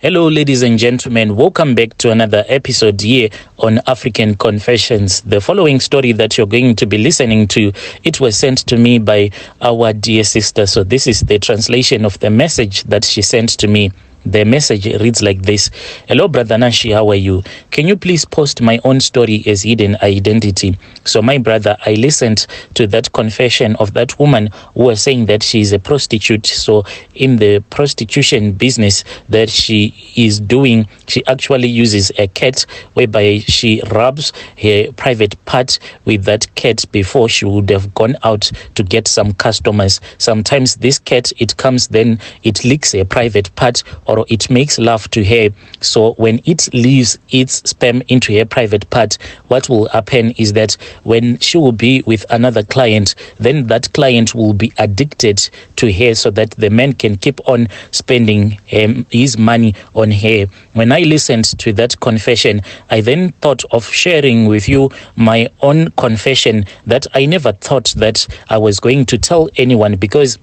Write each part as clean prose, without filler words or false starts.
Hello, ladies and gentlemen. Welcome back to another episode here on African Confessions. The following story that you're going to be listening to, it was sent to me by our dear sister. So this is the translation of the message that she sent to me. The message reads like this. Hello, Brother Nashi, how are you? Can you please post my own story as hidden identity? So my brother, I listened to that confession of that woman who was saying that she is a prostitute. So in the prostitution business that she is doing, she actually uses a cat whereby she rubs her private part with that cat before she would have gone out to get some customers. Sometimes this cat, it comes, then it licks a private part, or it makes love to her. So when it leaves its sperm into her private part, what will happen is that when she will be with another client, then that client will be addicted to her so that the man can keep on spending his money on her. When I listened to that confession, I then thought of sharing with you my own confession that I never thought that I was going to tell anyone, because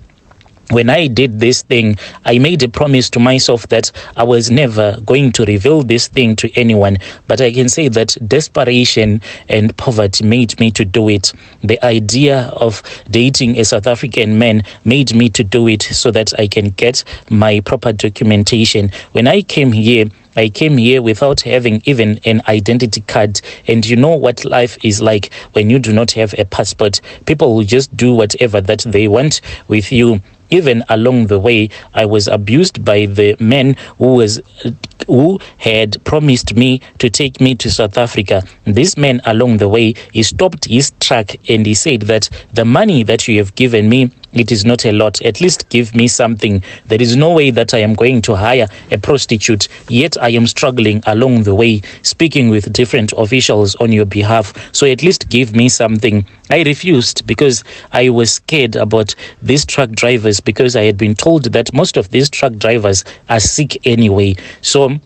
when I did this thing, I made a promise to myself that I was never going to reveal this thing to anyone. But I can say that desperation and poverty made me to do it. The idea of dating a South African man made me to do it so that I can get my proper documentation. When I came here without having even an identity card. And you know what life is like when you do not have a passport. People will just do whatever that they want with you. Even along the way, I was abused by the man who had promised me to take me to South Africa. This man along the way, he stopped his truck and he said that the money that you have given me, it is not a lot. At least give me something. There is no way that I am going to hire a prostitute. Yet I am struggling along the way, speaking with different officials on your behalf. So at least give me something. I refused because I was scared about these truck drivers, because I had been told that most of these truck drivers are sick anyway. So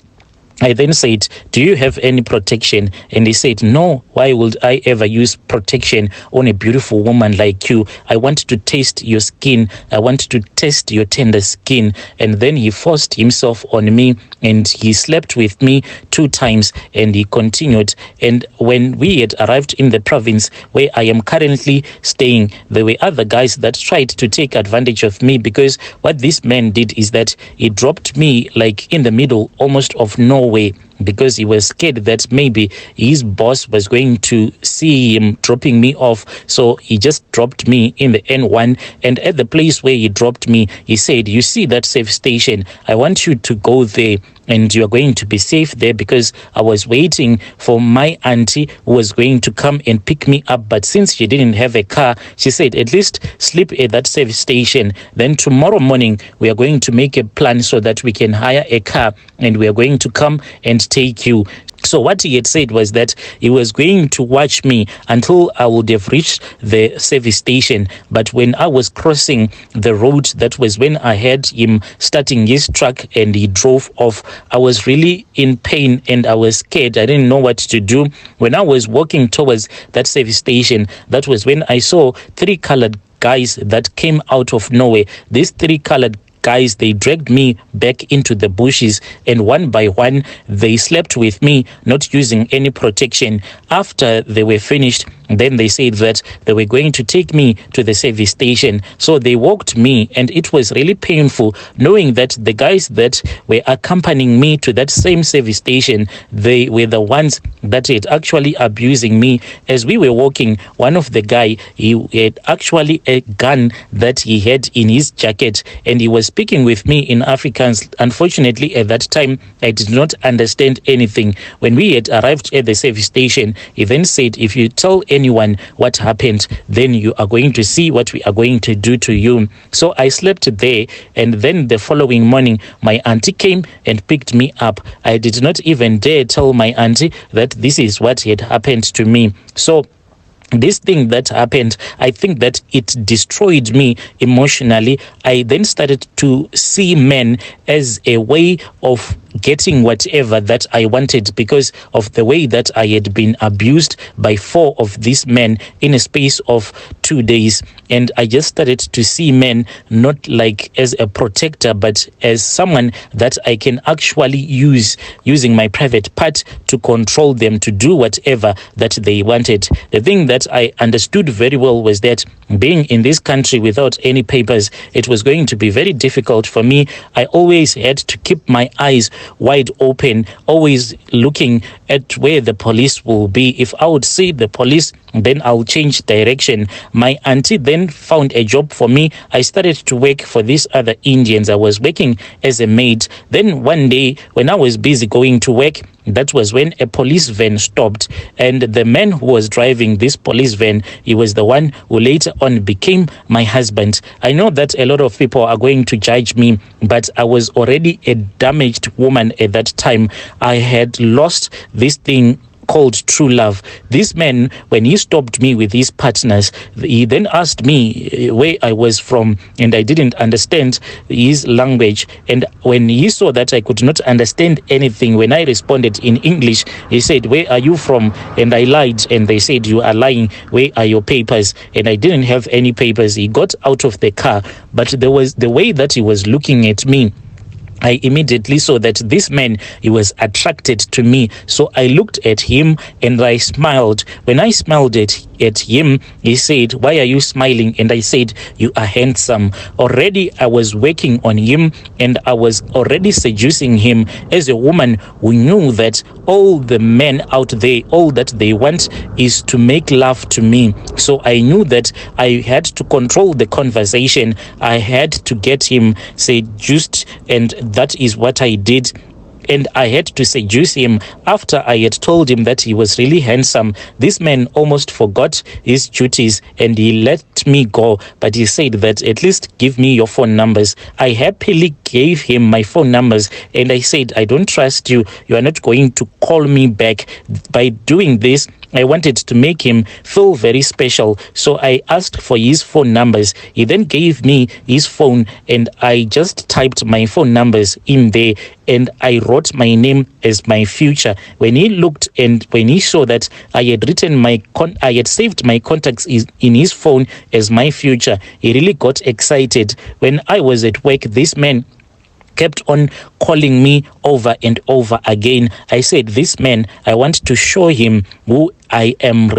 I then said, do you have any protection? And he said, no, why would I ever use protection on a beautiful woman like you? I want to taste your skin. I want to test your tender skin. And then he forced himself on me and he slept with me 2 times and he continued. And when we had arrived in the province where I am currently staying, there were other guys that tried to take advantage of me, because what this man did is that he dropped me like in the middle almost of nowhere, because he was scared that maybe his boss was going to see him dropping me off. So he just dropped me in the N1, and at the place where he dropped me, he said, you see that safe station? I want you to go there and you are going to be safe there, because I was waiting for my auntie who was going to come and pick me up. But since she didn't have a car, she said, at least sleep at that safe station. Then tomorrow morning, we are going to make a plan so that we can hire a car and we are going to come and take you. So what he had said was that he was going to watch me until I would have reached the service station. But when I was crossing the road, that was when I had him starting his truck and he drove off. I was really in pain and I was scared. I didn't know what to do. When I was walking towards that service station, that was when I saw 3 colored guys that came out of nowhere. These 3 colored guys, they dragged me back into the bushes, and one by one, they slept with me, not using any protection. After they were finished, then they said that they were going to take me to the service station. So they walked me, and it was really painful knowing that the guys that were accompanying me to that same service station, they were the ones that had actually abusing me. As we were walking, one of the guy, he had actually a gun that he had in his jacket, and he was speaking with me in Afrikaans. Unfortunately, at that time, I did not understand anything. When we had arrived at the service station, he then said, if you tell anyone what happened, then you are going to see what we are going to do to you. So I slept there, and then the following morning, my auntie came and picked me up. I did not even dare tell my auntie that this is what had happened to me. So this thing that happened, I think that it destroyed me emotionally. I then started to see men as a way of getting whatever that I wanted because of the way that I had been abused by 4 of these men in a space of 2 days. And I just started to see men not like as a protector, but as someone that I can actually use, using my private part to control them, to do whatever that they wanted. The thing that I understood very well was that being in this country without any papers, it was going to be very difficult for me. I always had to keep my eyes wide open, always looking at where the police will be. If I would see the police, then I'll change direction. My auntie then found a job for me. I started to work for these other Indians. I was working as a maid. Then one day when I was busy going to work, that was when a police van stopped, and the man who was driving this police van, he was the one who later on became my husband. I know that a lot of people are going to judge me, but I was already a damaged woman at that time. I had lost this thing called true love. This man, when he stopped me with his partners, he then asked me where I was from, and I didn't understand his language. And when he saw that I could not understand anything, when I responded in English, he said, "Where are you from?" And I lied, and they said, "You are lying. Where are your papers?" And I didn't have any papers. He got out of the car, but there was the way that he was looking at me. I immediately saw that this man, he was attracted to me. So I looked at him and I smiled. When I smiled at him, he said, "Why are you smiling?" And I said, "You are handsome." Already I was working on him, and I was already seducing him as a woman who knew that all the men out there, all that they want is to make love to me. So I knew that I had to control the conversation. I had to get him seduced, and that is what I did. And I had to seduce him. After I had told him that he was really handsome, this man almost forgot his duties and he let me go. But he said that, "At least give me your phone numbers." I happily gave him my phone numbers, and I said, "I don't trust you. You are not going to call me back." By doing this, I wanted to make him feel very special. So I asked for his phone numbers. He then gave me his phone, and I just typed my phone numbers in there, and I wrote my name as my future. When he looked and when he saw that I had written I had saved my contacts in his phone as my future, he really got excited. When I was at work, this man kept on calling me over and over again. I said, "This man, I want to show him who I am."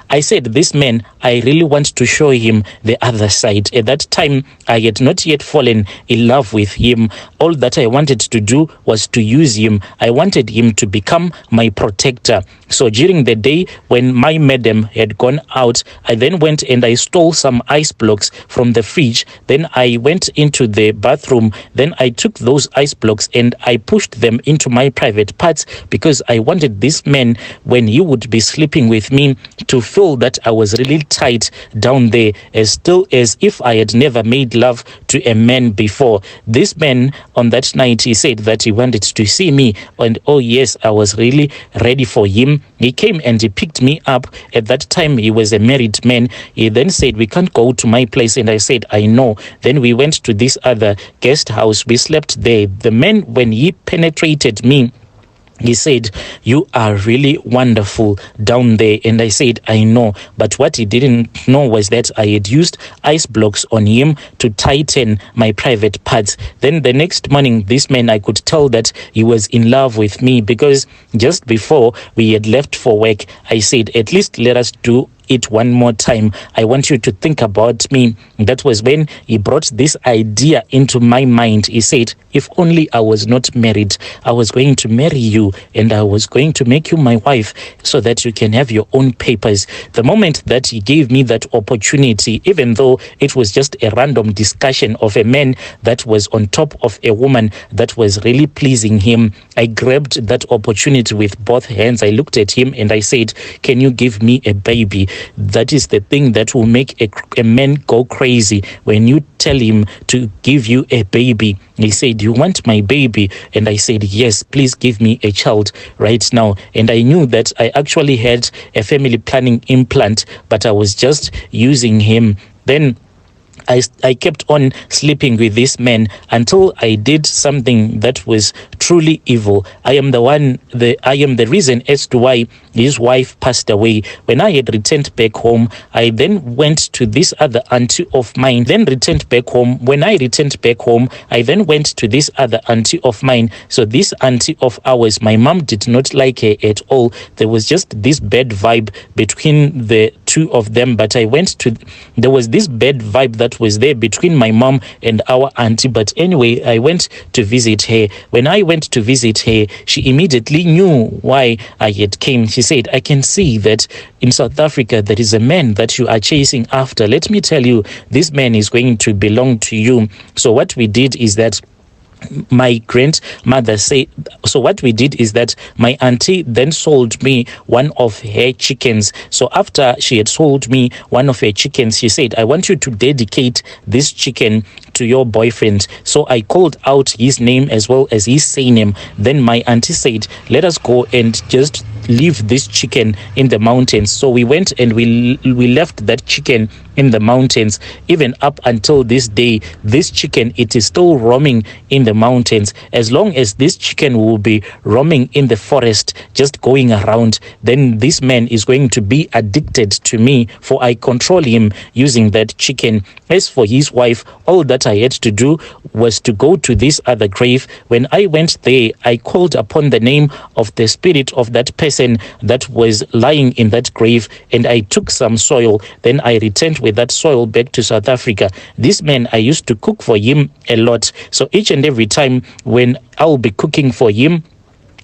I said, "This man, I really want to show him the other side." At that time, I had not yet fallen in love with him. All that I wanted to do was to use him. I wanted him to become my protector. So during the day when my madam had gone out, I then went and I stole some ice blocks from the fridge. Then I went into the bathroom. Then I took those ice blocks and I pushed them into my private parts, because I wanted this man, when he would be sleeping with me, to feel that I was really tight down there, as still as if I had never made love to a man before. This man, on that night, he said that he wanted to see me, and oh yes, I was really ready for him. He came and he picked me up. At that time, he was a married man. He then said, "We can't go to my place," and I said, "I know." Then we went to this other guest house. We slept there. The man, when he penetrated me, he said, "You are really wonderful down there." And I said, "I know." But what he didn't know was that I had used ice blocks on him to tighten my private parts. Then the next morning, this man, I could tell that he was in love with me, because just before we had left for work, I said, "At least let us do it one more time. I want you to think about me." That was when he brought this idea into my mind. He said, "If only I was not married, I was going to marry you and I was going to make you my wife so that you can have your own papers." The moment that he gave me that opportunity, even though it was just a random discussion of a man that was on top of a woman that was really pleasing him, I grabbed that opportunity with both hands. I looked at him and I said, "Can you give me a baby?" That is the thing that will make a man go crazy. When you tell him to give you a baby, he said, "You want my baby?" And I said, "Yes, please give me a child right now." And I knew that I actually had a family planning implant, but I was just using him. Then I kept on sleeping with this man until I did something that was truly evil. I am the reason as to why his wife passed away. When I had returned back home, I then went to this other auntie of mine, then returned back home. When I returned back home, I then went to this other auntie of mine. So this auntie of ours, my mom did not like her at all. There was just this bad vibe between the two of them, but there was this bad vibe that was there between my mom and our auntie. But anyway, I went to visit her. When I went to visit her, she immediately knew why I had came. She said, I can see that in South Africa there is a man that you are chasing after. Let me tell you, this man is going to belong to you. So what we did is that my grandmother said, so what we did is that my auntie then sold me one of her chickens. So after she had sold me one of her chickens, she said, I want you to dedicate this chicken to your boyfriend. So I called out his name as well as his surname. Then my auntie said, let us go and just leave this chicken in the mountains. So we went and we left that chicken in the mountains. Even up until this day, this chicken, it is still roaming in the mountains. As long as this chicken will be roaming in the forest, just going around, then this man is going to be addicted to me, for I control him using that chicken. As for his wife, all that I had to do was to go to this other grave. When I went there, I called upon the name of the spirit of that person that was lying in that grave, and I took some soil. Then I returned with that soil back to South Africa. This man, I used to cook for him a lot. So each and every time when I'll be cooking for him,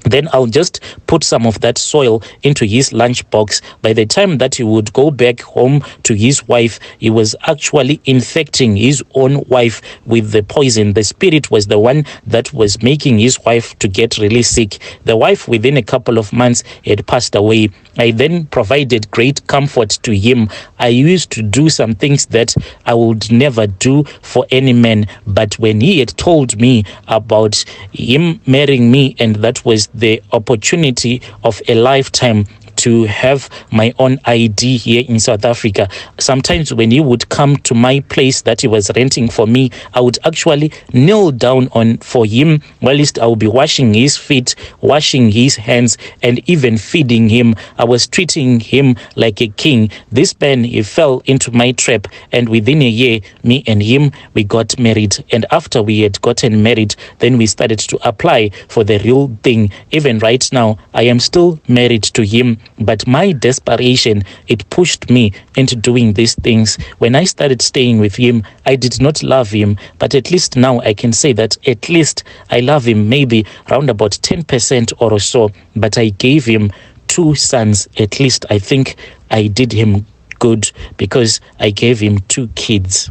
then I'll just put some of that soil into his lunchbox. By the time that he would go back home to his wife, he was actually infecting his own wife with the poison. The spirit was the one that was making his wife to get really sick. The wife, within a couple of months, had passed away. I then provided great comfort to him. I used to do some things that I would never do for any man. But when he had told me about him marrying me, and that was the opportunity of a lifetime to have my own ID here in South Africa. Sometimes when he would come to my place that he was renting for me, I would actually kneel down for him, whilst I would be washing his feet, washing his hands, and even feeding him. I was treating him like a king. This man, he fell into my trap, and within a year, me and him, we got married. And after we had gotten married, then we started to apply for the real thing. Even right now, I am still married to him. But my desperation, it pushed me into doing these things. When I started staying with him, I did not love him. But at least now I can say that at least I love him, maybe around about 10% or so. But I gave him 2 sons. At least I think I did him good, because I gave him 2 kids.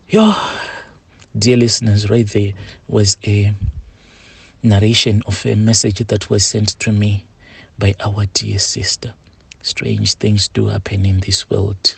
Dear listeners, right there was a narration of a message that was sent to me by our dear sister. Strange things do happen in this world.